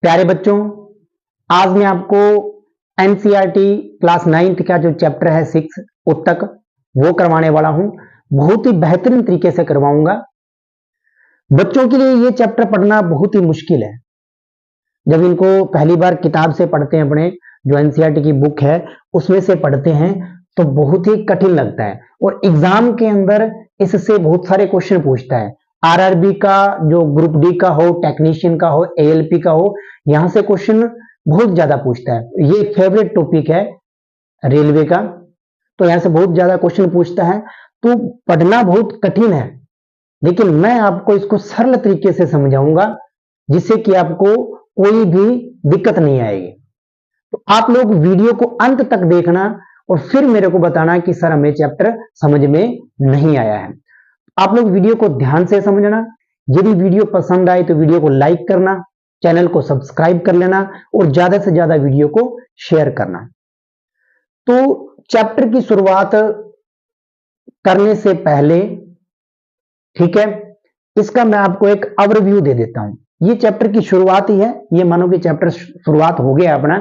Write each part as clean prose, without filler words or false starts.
प्यारे बच्चों, आज मैं आपको एनसीईआरटी क्लास 9th का जो चैप्टर है 6 उत्तक वो करवाने वाला हूं। बहुत ही बेहतरीन तरीके से करवाऊंगा। बच्चों के लिए ये चैप्टर पढ़ना बहुत ही मुश्किल है। जब इनको पहली बार किताब से पढ़ते हैं, अपने जो एनसीईआरटी की बुक है उसमें से पढ़ते हैं, तो बहुत ही कठिन लगता है। और एग्जाम के अंदर इससे बहुत सारे क्वेश्चन पूछता है। आरआरबी का, जो ग्रुप डी का हो, टेक्नीशियन का हो, एएलपी का हो, यहां से क्वेश्चन बहुत ज्यादा पूछता है। ये फेवरेट टॉपिक है रेलवे का, तो यहां से बहुत ज्यादा क्वेश्चन पूछता है। तो पढ़ना बहुत कठिन है, लेकिन मैं आपको इसको सरल तरीके से समझाऊंगा जिससे कि आपको कोई भी दिक्कत नहीं आएगी। तो आप लोग वीडियो को अंत तक देखना और फिर मेरे को बताना कि सर हमें चैप्टर समझ में नहीं आया है। आप लोग वीडियो को ध्यान से समझना। यदि वीडियो पसंद आए तो वीडियो को लाइक करना, चैनल को सब्सक्राइब कर लेना और ज्यादा से ज्यादा वीडियो को शेयर करना। तो चैप्टर की शुरुआत करने से पहले, ठीक है, इसका मैं आपको एक ओवरव्यू दे देता हूं। ये चैप्टर की शुरुआत ही है, ये मानो कि चैप्टर शुरुआत हो गया अपना।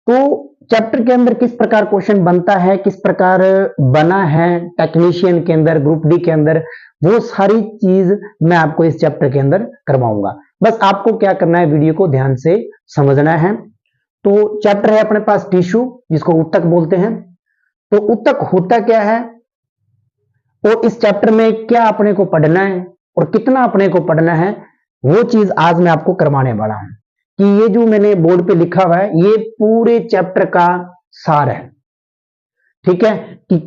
तो चैप्टर के अंदर किस प्रकार क्वेश्चन बनता है, किस प्रकार बना है टेक्नीशियन के अंदर, ग्रुप डी के अंदर, वो सारी चीज मैं आपको इस चैप्टर के अंदर करवाऊंगा। बस आपको क्या करना है, वीडियो को ध्यान से समझना है। तो चैप्टर है अपने पास टिश्यू, जिसको उत्तक बोलते हैं। तो उत्तक होता क्या है और इस चैप्टर में क्या अपने को पढ़ना है और कितना अपने को पढ़ना है, वो चीज आज मैं आपको करवाने वाला हूं। कि ये जो मैंने बोर्ड पे लिखा हुआ है, ये पूरे चैप्टर का सार है। ठीक है, कि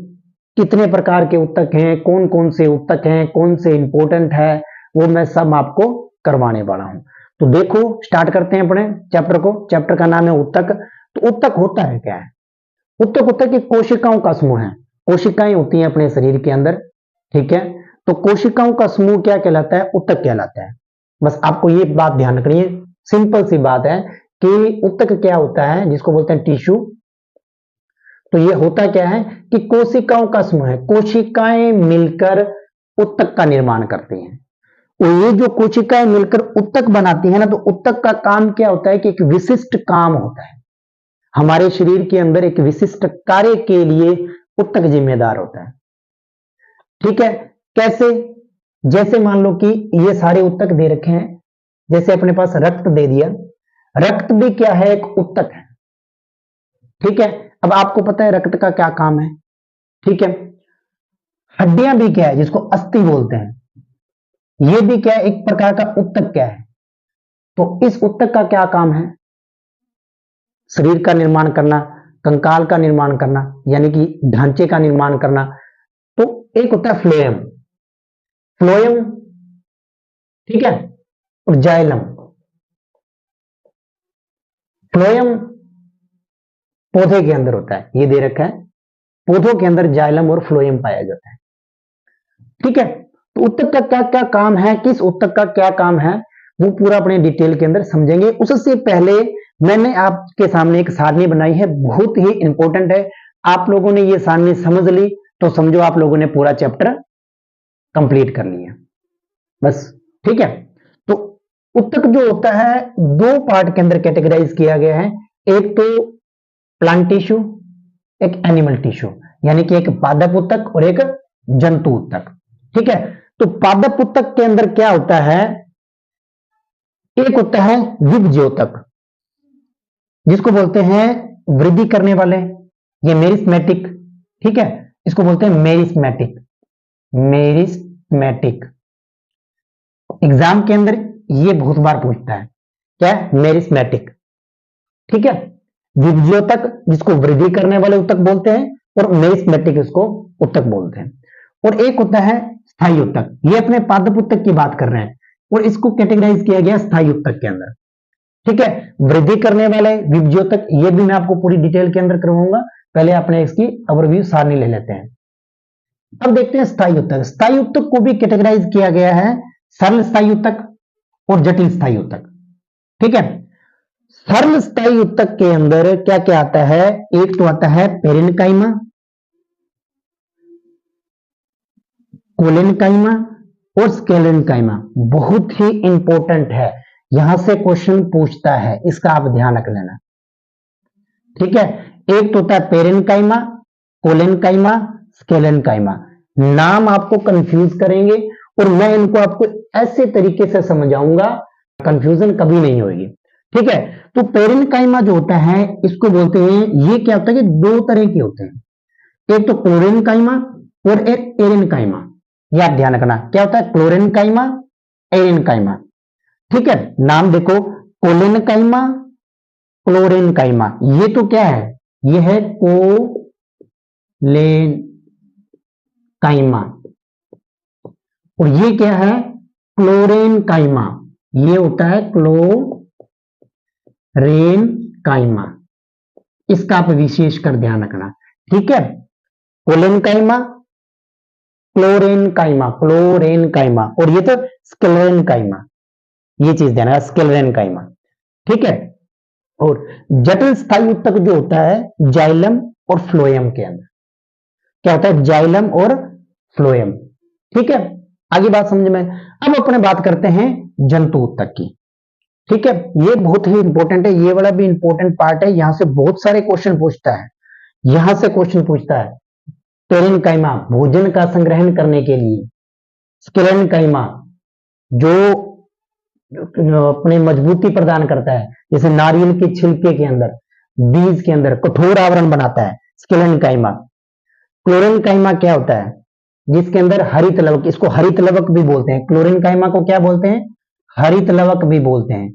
कितने प्रकार के उत्तक हैं, कौन कौन से उत्तक हैं, कौन से इंपॉर्टेंट है, वो मैं सब आपको करवाने वाला हूं। तो देखो, स्टार्ट करते हैं अपने चैप्टर को। चैप्टर का नाम है उत्तक। तो उत्तक होता है क्या है? उत्तक होता है कि कोशिकाओं का समूह है। कोशिकाएं होती हैं अपने शरीर के अंदर, ठीक है। तो कोशिकाओं का समूह क्या कहलाता है? उत्तक कहलाता है। बस आपको ये बात ध्यान रखनी है, सिंपल सी बात है कि उत्तक क्या होता है, जिसको बोलते हैं टिश्यू। तो ये होता क्या है कि कोशिकाओं का समूह है। कोशिकाएं मिलकर उत्तक का निर्माण करती हैं। और ये जो कोशिकाएं मिलकर उत्तक बनाती हैं ना, तो उत्तक का काम क्या होता है कि एक विशिष्ट काम होता है। हमारे शरीर के अंदर एक विशिष्ट कार्य के लिए उत्तक जिम्मेदार होता है। ठीक है, कैसे? जैसे मान लो कि ये सारे उत्तक दे रखे हैं। जैसे अपने पास रक्त दे दिया, रक्त भी क्या है? एक उत्तक है। ठीक है, अब आपको पता है रक्त का क्या काम है। ठीक है, हड्डियां भी क्या है, जिसको अस्थि बोलते हैं, ये भी क्या है? एक प्रकार का उत्तक क्या है। तो इस उत्तक का क्या काम है? शरीर का निर्माण करना, कंकाल का निर्माण करना, यानी कि ढांचे का निर्माण करना। तो एक होता है फ्लोएम, फ्लोएम, ठीक है, और जाइलम। फ्लोएम पौधे के अंदर होता है, ये दे रखा है। पौधों के अंदर जाइलम और फ्लोएम पाया जाता है। ठीक है, तो उत्तक का क्या क्या काम है, किस उत्तक का क्या काम है, वो पूरा अपने डिटेल के अंदर समझेंगे। उससे पहले मैंने आपके सामने एक सारणी बनाई है, बहुत ही इंपॉर्टेंट है। आप लोगों ने ये सारणी समझ ली तो समझो आप लोगों ने पूरा चैप्टर कंप्लीट कर लिया, बस। ठीक है, तो उत्तक जो होता है, दो पार्ट के अंदर कैटेगराइज किया गया है। एक तो प्लांट टिश्यू, एक एनिमल टिश्यू, यानी कि एक पादप उत्तक और एक जंतु उत्तक। ठीक है, तो पादप उत्तक के अंदर क्या होता है? एक होता है विभज्योतक, जिसको बोलते हैं वृद्धि करने वाले, ये मेरिस्मेटिक। ठीक है, इसको बोलते हैं मेरिस्मेटिक, मेरिस्मेटिक। एग्जाम के अंदर ये बहुत बार पूछता है, क्या है? मेरिस्मेटिक। ठीक है, विभज्योतक, जिसको वृद्धि करने वाले उत्तक बोलते हैं, और मेरिस्मेटिक इसको उत्तक बोलते हैं। और एक होता है स्थायी उत्तक, ये अपने पादप उत्तक की बात कर रहे हैं, और इसको कैटेगराइज किया गया स्थायी उत्तक के अंदर। ठीक है, वृद्धि करने वाले विभज्योतक, ये भी मैं आपको पूरी डिटेल के अंदर करवाऊंगा। पहले अपने इसकी ओवरव्यू सारणी ले लेते हैं। अब देखते हैं स्थायी उत्तक। स्थायी उत्तक को भी कैटेगराइज किया गया है सरल स्थायी उत्तक और जटिल स्थायी उत्तक। ठीक है, सरल स्थायी उत्तक के अंदर क्या क्या आता है? एक तो आता है पेरेन्काइमा, कोलेनकाइमा और स्केलेनकाइमा। बहुत ही इंपॉर्टेंट है यहां से क्वेश्चन पूछता है, इसका आप ध्यान रख लेना। ठीक है, एक तो होता है पेरेन्काइमा, कोलेन्काइमा, स्केलेन्काइमा। नाम आपको कंफ्यूज करेंगे और मैं इनको आपको ऐसे तरीके से समझाऊंगा, कंफ्यूजन कभी नहीं होगी। ठीक है, तो पेरेन्काइमा जो होता है इसको बोलते हैं, ये क्या होता है कि दो तरह के होते हैं, एक तो क्लोरेन्काइमा और एक एरेन्काइमा। ये आप ध्यान रखना, क्या होता है क्लोरेन्काइमा, एरेन्काइमा। ठीक है, नाम देखो, कोलेन्काइमा, क्लोरेन्काइमा। ये तो क्या है, ये है कोलेन्काइमा, और ये क्या है क्लोरेन्काइमा। ये होता है क्लोरेन्काइमा। इसका आप विशेष कर ध्यान रखना। ठीक है, कोलेन्काइमा, क्लोरेन्काइमा, क्लोरेन्काइमा, और ये तो स्क्लेरेन्काइमा। ये चीज ध्यान, स्क्लेरेन्काइमा। ठीक है, और जटिल स्थायी ऊतक जो होता है जाइलम और फ्लोएम के अंदर, क्या होता है जाइलम और फ्लोएम। ठीक है, आगे बात समझ में। अब अपने बात करते हैं जंतु ऊतक की। ठीक है, ये बहुत ही इंपॉर्टेंट है, ये वाला भी इंपॉर्टेंट पार्ट है, यहां से बहुत सारे क्वेश्चन पूछता है। यहां से क्वेश्चन पूछता है पेरेन्काइमा भोजन का संग्रहण करने के लिए, स्क्लेरेन्काइमा जो अपने मजबूती प्रदान करता है, जैसे नारियल के छिलके के अंदर, बीज के अंदर कठोर आवरण बनाता है, स्क्लेरेन्काइमा। क्लोरेन्काइमा क्या होता है, जिसके अंदर हरित लवक, इसको हरित लवक भी बोलते हैं, क्लोरेन्काइमा को क्या बोलते हैं, हरित लवक भी बोलते हैं।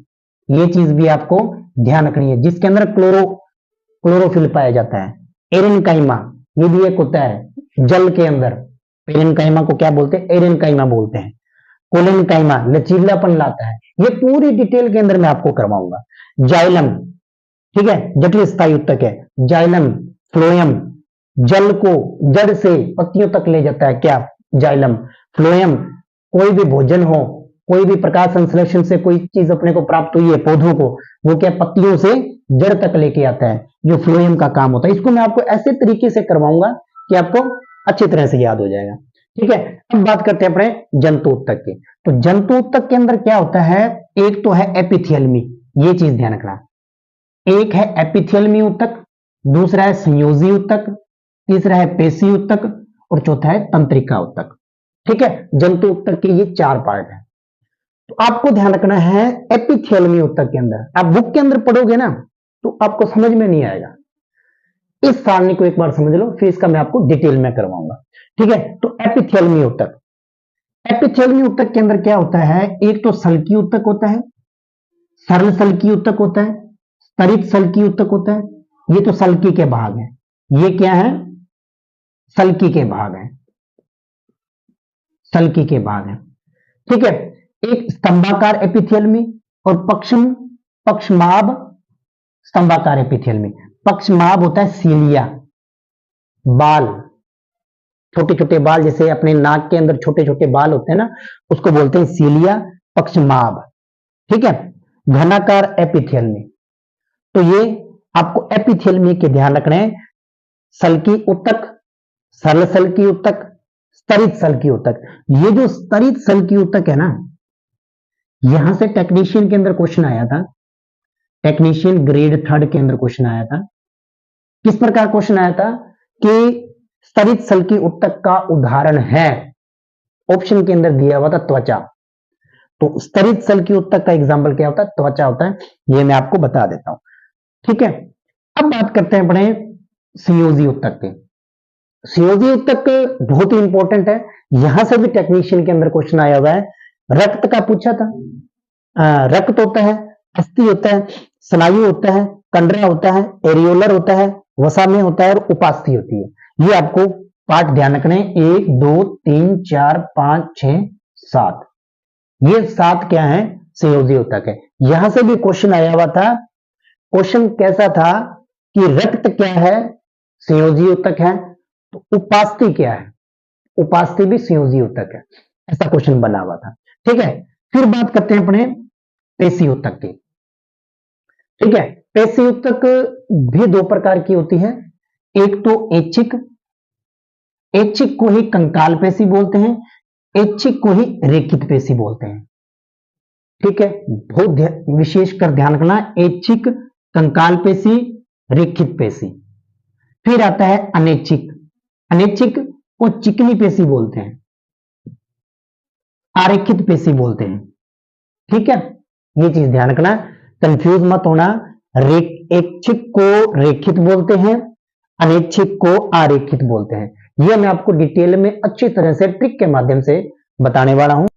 ये चीज भी आपको ध्यान रखनी है, जिसके अंदर क्लोरोफिल पाया जाता है। एरेन्काइमा ये भी एक होता है जल के अंदर, पेरेन्काइमा को क्या बोलते हैं, एरेन्काइमा बोलते हैं। कोलेन्काइमा लचीलापन लाता है। ये पूरी डिटेल के अंदर मैं आपको करवाऊंगा। जाइलम, ठीक है, जटिल स्थायी ऊतक है। जाइलम, फ्लोएम जल को जड़ से पत्तियों तक ले जाता है, क्या जाइलम। फ्लोएम कोई भी भोजन हो, कोई भी प्रकाश संश्लेषण से कोई चीज अपने को प्राप्त हुई है पौधों को, वो क्या पत्तियों से जड़ तक लेके आता है, जो फ्लोएम का काम होता है। इसको मैं आपको ऐसे तरीके से करवाऊंगा कि आपको अच्छी तरह से याद हो जाएगा। ठीक है, अब बात करते हैं अपने जंतु ऊतक की। तो जंतु ऊतक के अंदर क्या होता है, एक तो है एपिथेलमी, ये चीज ध्यान रखना। एक है एपिथेलमी ऊतक, दूसरा है संयोजी ऊतक, तीसरा है पेशी ऊतक, और चौथा है तंत्रिका ऊतक। ठीक है, जंतु ऊतक के ये चार पार्ट है। तो आपको ध्यान रखना है एपिथेलमी ऊतक के अंदर, आप बुक के अंदर पढ़ोगे ना तो आपको समझ में नहीं आएगा। इस सारणी को एक बार समझ लो, फिर इसका मैं आपको डिटेल में करवाऊंगा। ठीक है, तो एपिथेलमी ऊतक, एपिथेलमी ऊतक के अंदर क्या होता है, एक तो सल्की ऊतक होता है, सरल सल्की ऊतक होता है, स्तरित सल्की ऊतक होता है। ये तो सल्की के भाग है, ये क्या है सल्की के भाग है, सल्की के भाग है। ठीक है, एक स्तंभाकार एपिथेलमी और पक्षमाभ स्तंभाकार एपिथेलमी। पक्षमाभ होता है सीलिया, बाल, छोटे छोटे बाल, जैसे अपने नाक के अंदर छोटे छोटे बाल होते हैं ना, उसको बोलते हैं सीलिया, पक्षमाभ। ठीक है, घनाकार एपिथेलमी, तो ये आपको एपिथेलमी के ध्यान रखने हैं। सल्की ऊतक, सरल सल्की ऊतक, स्तरित सल्की ऊतक। ये जो स्तरित सल्की ऊतक है ना, यहां से टेक्नीशियन के अंदर क्वेश्चन आया था, टेक्नीशियन ग्रेड 3 के अंदर क्वेश्चन आया था। किस प्रकार क्वेश्चन आया था कि स्तरित सल्की ऊतक का उदाहरण है, ऑप्शन के अंदर दिया हुआ था त्वचा। तो स्तरित सल्की ऊतक का एग्जाम्पल क्या होता है, त्वचा होता है, ये मैं आपको बता देता हूं। ठीक है, अब बात करते हैं अपने संयोजी ऊतक की। संयोजी ऊतक बहुत ही इंपॉर्टेंट है, यहां से भी टेक्नीशियन के अंदर क्वेश्चन आया हुआ है। रक्त का पूछा था, रक्त होता है, अस्थि होता है, स्नायु होता है, कंडरा होता है, एरियोलर होता है, वसा में होता है, और उपास्थि होती है। ये आपको पार्ट ध्यान रखने, 1 2 3 4 5 6 7, ये 7 क्या है संयोजी ऊतक है। यहां से भी क्वेश्चन आया हुआ था। क्वेश्चन कैसा था कि रक्त क्या है, संयोजी ऊतक है, तो उपास्थि क्या है, उपास्थि भी संयोजी ऊतक है, ऐसा क्वेश्चन बना हुआ था। ठीक है, फिर बात करते हैं अपने पेशी ऊतक की। ठीक है, पेशी ऊतक भी दो प्रकार की होती है, एक तो ऐच्छिक, ऐच्छिक को ही कंकाल पेशी बोलते हैं, ऐच्छिक को ही रेखित पेशी बोलते हैं। ठीक है, बहुत विशेषकर ध्यान रखना, ऐच्छिक, कंकाल पेशी, रेखित पेशी। फिर आता है अनैच्छिक, अनैच्छिक को चिकनी पेशी बोलते हैं, आरेखित पेशी बोलते हैं। ठीक है, ये चीज ध्यान रखना, कंफ्यूज मत होना। ऐच्छिक को रेखित बोलते हैं, अनैच्छिक को आरेखित बोलते हैं। ये मैं आपको डिटेल में अच्छी तरह से ट्रिक के माध्यम से बताने वाला हूं।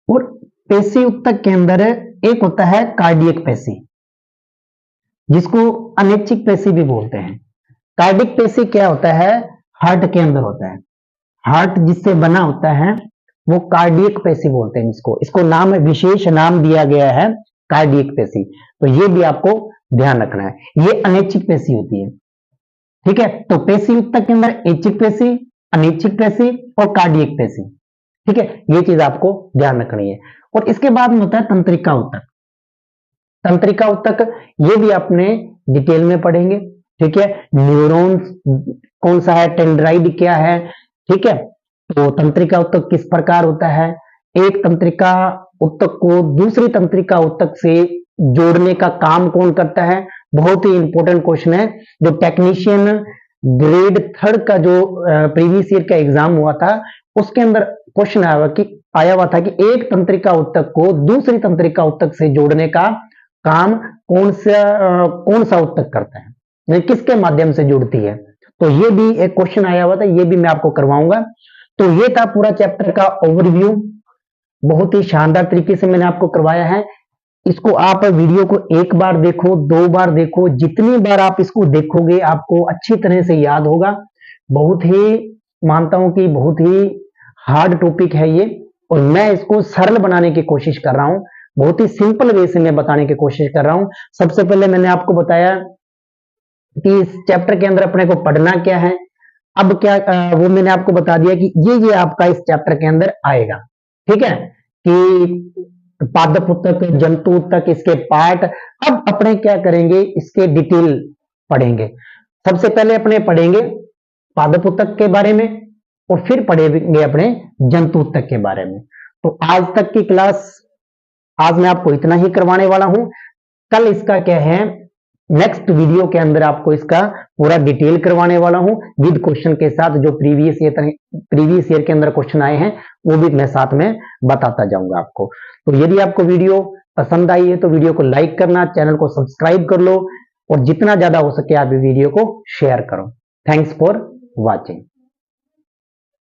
और पेशी उत्तक के अंदर एक होता है कार्डियक पेशी, जिसको अनैच्छिक पेशी भी बोलते हैं। कार्डियक पेशी क्या होता है? हार्ट के अंदर होता है, हार्ट जिससे बना होता है वो कार्डियक पेशी बोलते हैं इसको। इसको नाम, विशेष नाम दिया गया है कार्डियक पेशी। तो ये भी आपको ध्यान रखना है, ये अनैच्छिक पेशी होती है। ठीक है, तो पेशी उत्तक के अंदर ऐच्छिक पेशी, अनैच्छिक पेशी और कार्डियक पेशी। ठीक है, ये चीज आपको ध्यान रखनी है। और इसके बाद में होता है तंत्रिका उत्तक। तंत्रिका उत्तक ये भी आपने डिटेल में पढ़ेंगे। ठीक है, न्यूरॉन्स कौन सा है, टेंड्राइड क्या है। ठीक है, तो तंत्रिका उत्तक किस प्रकार होता है, एक तंत्रिका उत्तक को दूसरी तंत्रिका उत्तक से जोड़ने का काम कौन करता है, बहुत ही इंपॉर्टेंट क्वेश्चन है। जो टेक्नीशियन ग्रेड 3 का जो प्रीवियस ईयर का एग्जाम हुआ था, उसके अंदर क्वेश्चन आया हुआ था कि एक तंत्रिका उत्तक को दूसरी तंत्रिका उत्तक से जोड़ने का काम कौन सा उत्तक करता है, किसके माध्यम से जुड़ती है। तो ये भी एक क्वेश्चन आया हुआ था, ये भी मैं आपको करवाऊंगा। तो ये था पूरा चैप्टर का ओवरव्यू, बहुत ही शानदार तरीके से मैंने आपको करवाया है। इसको आप वीडियो को एक बार देखो, 2 बार देखो, जितनी बार आप इसको देखोगे आपको अच्छी तरह से याद होगा। बहुत ही मानता हूं कि बहुत ही हार्ड टॉपिक है ये, और मैं इसको सरल बनाने की कोशिश कर रहा हूं, बहुत ही सिंपल वे से मैं बताने की कोशिश कर रहा हूं। सबसे पहले मैंने आपको बताया कि इस चैप्टर के अंदर अपने को पढ़ना क्या है। अब क्या वो मैंने आपको बता दिया कि ये आपका इस चैप्टर के अंदर आएगा। ठीक है, कि पादप उत्तक, जंतु उत्तक, इसके पार्ट। अब अपने क्या करेंगे, इसके डिटेल पढ़ेंगे। सबसे पहले अपने पढ़ेंगे पादप उत्तक के बारे में, और फिर पढ़ेंगे अपने जंतु उत्तक के बारे में। तो आज तक की क्लास, आज मैं आपको इतना ही करवाने वाला हूं। कल इसका क्या है, नेक्स्ट वीडियो के अंदर आपको इसका पूरा डिटेल करवाने वाला हूं विद क्वेश्चन के साथ। जो प्रीवियस ईयर के अंदर क्वेश्चन आए हैं वो भी मैं साथ में बताता जाऊंगा आपको। तो यदि आपको वीडियो पसंद आई है तो वीडियो को लाइक करना, चैनल को सब्सक्राइब कर लो, और जितना ज्यादा हो सके आप वीडियो को शेयर करो। Thanks for watching.